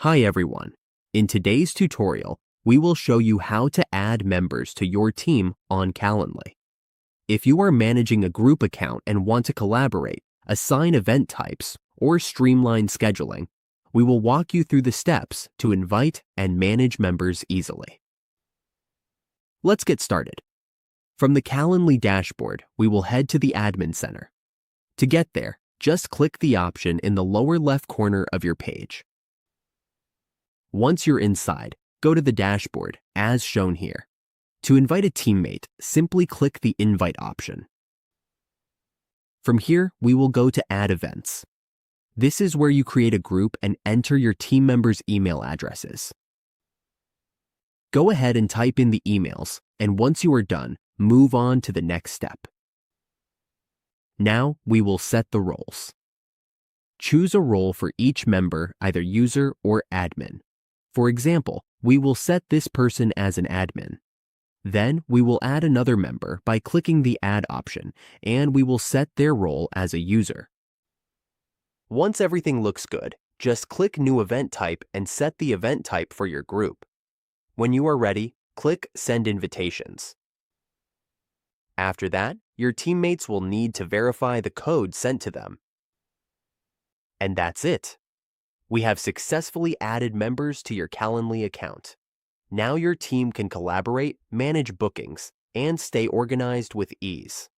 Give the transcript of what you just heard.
Hi everyone. In today's tutorial, we will show you how to add members to your team on Calendly. If you are managing a group account and want to collaborate, assign event types, or streamline scheduling, we will walk you through the steps to invite and manage members easily. Let's get started. From the Calendly dashboard, we will head to the Admin Center. To get there, just click the option in the lower left corner of your page. Once you're inside, go to the dashboard, as shown here. To invite a teammate, simply click the Invite option. From here, we will go to Add Events. This is where you create a group and enter your team members' email addresses. Go ahead and type in the emails, and once you are done, move on to the next step. Now, we will set the roles. Choose a role for each member, either user or admin. For example, we will set this person as an admin. Then we will add another member by clicking the Add option, and we will set their role as a user. Once everything looks good, just click New Event Type and set the event type for your group. When you are ready, click Send Invitations. After that, your teammates will need to verify the code sent to them. And that's it. We have successfully added members to your Calendly account. Now your team can collaborate, manage bookings, and stay organized with ease.